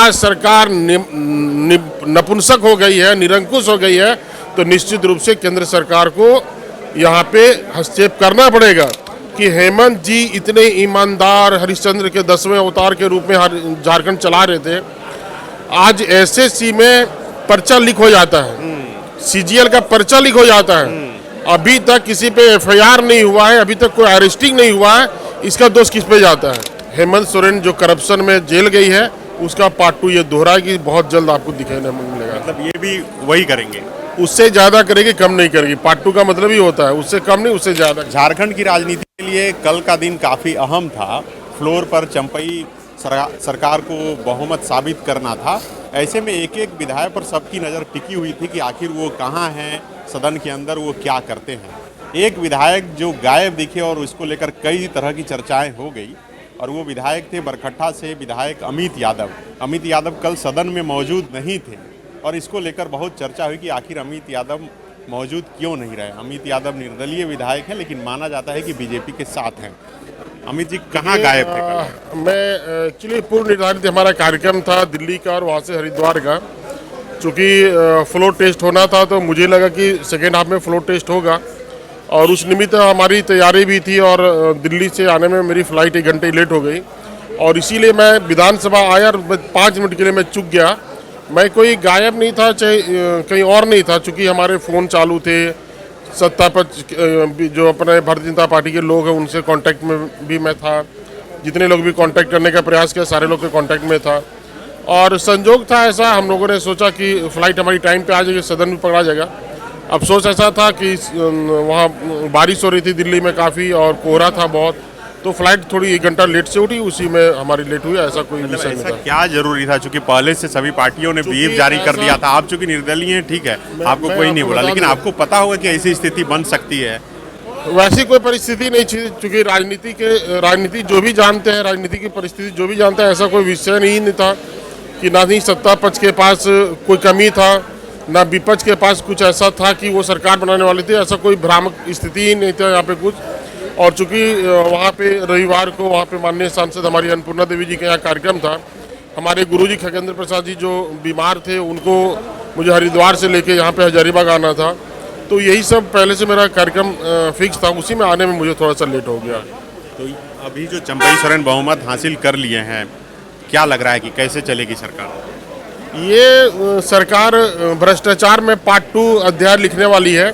राज्य सरकार नपुंसक हो गई है, निरंकुश हो गई है, तो निश्चित रूप से केंद्र सरकार को यहाँ पे हस्तक्षेप करना पड़ेगा कि हेमंत जी इतने ईमानदार हरिश्चंद्र के 10वें अवतार के रूप में झारखंड चला रहे थे। आज एसएससी में पर्चा लीक हो जाता है, सीजीएल का पर्चा लीक हो जाता है, अभी तक किसी पे एफआईआर नहीं हुआ है, अभी तक कोई अरेस्टिंग नहीं हुआ है। इसका दोष किस पे जाता है? हेमंत सोरेन जो करप्शन में जेल गई है, उसका पार्ट 2 ये दोहराएगी, बहुत जल्द आपको दिखाने मिलेगा। मतलब ये भी वही करेंगे, उससे ज्यादा करेगी, कम नहीं करेगी। पार्ट 2 का मतलब ही होता है उससे कम नहीं, उससे ज्यादा। झारखंड की राजनीति के लिए कल का दिन काफ़ी अहम था। फ्लोर पर चंपई सरकार को बहुमत साबित करना था। ऐसे में एक एक विधायक पर सबकी नज़र टिकी हुई थी कि आखिर वो कहाँ हैं, सदन के अंदर वो क्या करते हैं। एक विधायक जो गायब दिखे और उसको लेकर कई तरह की चर्चाएं हो गई, और वो विधायक थे बरकट्ठा से विधायक अमित यादव। अमित यादव कल सदन में मौजूद नहीं थे और इसको लेकर बहुत चर्चा हुई कि आखिर अमित यादव मौजूद क्यों नहीं रहे। अमित यादव निर्दलीय विधायक हैं, लेकिन माना जाता है कि बीजेपी के साथ हैं। अमित जी कहाँ गायब थे कल? मैं एक्चुअली पूर्व निर्धारित हमारा कार्यक्रम था दिल्ली का और वहाँ से हरिद्वार का। चूँकि फ्लोर टेस्ट होना था तो मुझे लगा कि सेकेंड हाफ में फ्लोर टेस्ट होगा, और उस निमित्त हमारी तैयारी भी थी, और दिल्ली से आने में मेरी फ़्लाइट 1 घंटे लेट हो गई, और इसीलिए मैं विधानसभा आया और 5 मिनट के लिए मैं चूक गया। मैं कोई गायब नहीं था, चाहे कहीं और नहीं था, चूँकि हमारे फ़ोन चालू थे। सत्ता पक्ष जो अपने भारतीय जनता पार्टी के लोग हैं उनसे कांटेक्ट में भी मैं था, जितने लोग भी कांटेक्ट करने का प्रयास किया सारे लोग के कांटेक्ट में था। और संजोग था ऐसा, हम लोगों ने सोचा कि फ़्लाइट हमारी टाइम पे आ जाएगी, सदन भी पकड़ा जाएगा। अफसोस ऐसा था कि वहाँ बारिश हो रही थी दिल्ली में काफ़ी, और कोहरा था बहुत, तो फ्लाइट थोड़ी 1 घंटा लेट से उठी, उसी में हमारी लेट हुई। ऐसा कोई विषय नहीं था। क्या जरूरी था? चूंकि पहले से सभी पार्टियों ने व्हीप जारी कर दिया था। आप चूंकि निर्दलीय हैं, ठीक है, आपको कोई नहीं बोला, लेकिन आपको पता होगा कि ऐसी स्थिति बन सकती है। वैसी कोई परिस्थिति नहीं थी, चूँकि राजनीति जो भी जानते हैं, राजनीति की परिस्थिति जो भी जानते हैं, ऐसा कोई विषय नहीं था कि ना ही सत्ता पक्ष के पास कोई कमी था, ना विपक्ष के पास कुछ ऐसा था कि वो सरकार बनाने वाले थे। ऐसा कोई भ्रामक स्थिति ही नहीं था यहाँ पे कुछ। और चूंकि वहाँ पे रविवार को वहाँ पे माननीय सांसद हमारी अन्नपूर्णा देवी जी के यहाँ कार्यक्रम था, हमारे गुरुजी खगेंद्र प्रसाद जी जो बीमार थे, उनको मुझे हरिद्वार से लेके यहाँ पे हजारीबाग आना था, तो यही सब पहले से मेरा कार्यक्रम फिक्स था, उसी में आने में मुझे थोड़ा सा लेट हो गया। तो अभी जो चंपई सोरेन बहुमत हासिल कर लिए हैं, क्या लग रहा है कि कैसे चलेगी सरकार? ये सरकार भ्रष्टाचार में पार्ट 2 अध्याय लिखने वाली है,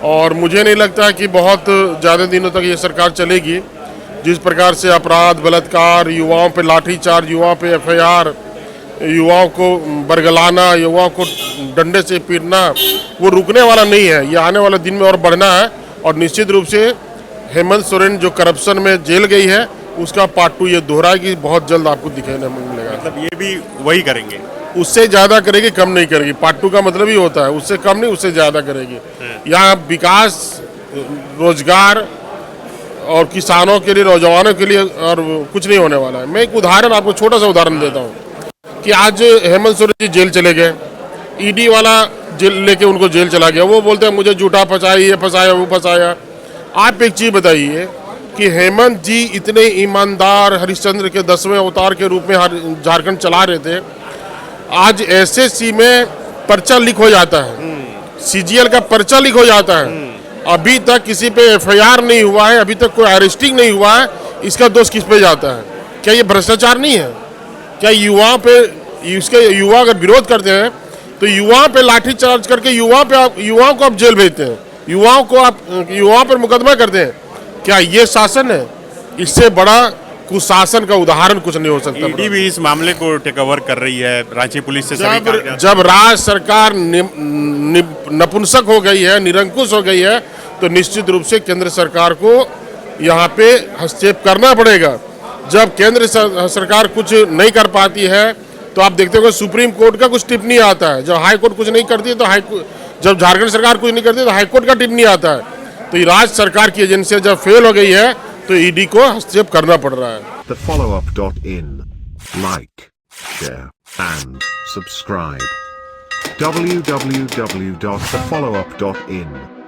और मुझे नहीं लगता कि बहुत ज़्यादा दिनों तक ये सरकार चलेगी। जिस प्रकार से अपराध, बलात्कार, युवाओं पे लाठीचार्ज, युवाओं पे एफआईआर, युवाओं को बरगलाना, युवाओं को डंडे से पीटना, वो रुकने वाला नहीं है। ये आने वाले दिन में और बढ़ना है, और निश्चित रूप से हेमंत सोरेन जो करप्शन में जेल गई है, उसका पार्ट 2 ये दोहराएगी, बहुत जल्द आपको दिखाने मिलेगा। मतलब ये भी वही करेंगे, उससे ज़्यादा करेगी, कम नहीं करेगी। पार्ट 2 का मतलब ही होता है उससे कम नहीं, उससे ज़्यादा करेगी। यहाँ विकास, रोजगार और किसानों के लिए, नौजवानों के लिए और कुछ नहीं होने वाला है। मैं एक उदाहरण आपको, छोटा सा उदाहरण देता हूँ कि आज हेमंत सोरेन जी जेल चले गए, ईडी वाला जेल लेके उनको जेल चला गया। वो बोलते हैं मुझे झूठा फंसाया, ये फंसाया, वो फंसाया। आप एक चीज़ बताइए कि हेमंत जी इतने ईमानदार हरिश्चंद्र के 10वें अवतार के रूप में झारखंड चला रहे थे, आज एसएससी में पर्चा लीक हो जाता है, सीजीएल का पर्चा लीक हो जाता है, अभी तक किसी पे एफआईआर नहीं हुआ है, अभी तक कोई अरेस्टिंग नहीं हुआ है। इसका दोष किस पे जाता है? क्या ये भ्रष्टाचार नहीं है? क्या युवाओं पे, इसके युवा अगर विरोध करते हैं तो युवाओं पे लाठी चार्ज करके युवाओं को आप जेल भेजते हैं, युवाओं पर मुकदमा करते हैं? क्या ये शासन है? इससे बड़ा कुशासन का उदाहरण कुछ नहीं हो सकता। ईडी भी इस मामले को टेक ओवर कर रही है, रांची पुलिस से जब राज्य सरकार नपुंसक हो गई है, निरंकुश हो गई है, तो निश्चित रूप से केंद्र सरकार को यहाँ पे हस्तक्षेप करना पड़ेगा। जब केंद्र सरकार कुछ नहीं कर पाती है, तो आप देखते हो सुप्रीम कोर्ट का कुछ टिप्पणी आता है। जब हाई कोर्ट कुछ नहीं करती है तो जब झारखंड सरकार कुछ नहीं करती तो हाई कोर्ट का टिप्पणी आता है। तो ये राज्य सरकार की एजेंसियां जब फेल हो गई है, तो ईडी को हस्तक्षेप करना पड़ रहा है। TheFollowUp.in, like, share and subscribe. www.thefollowup.in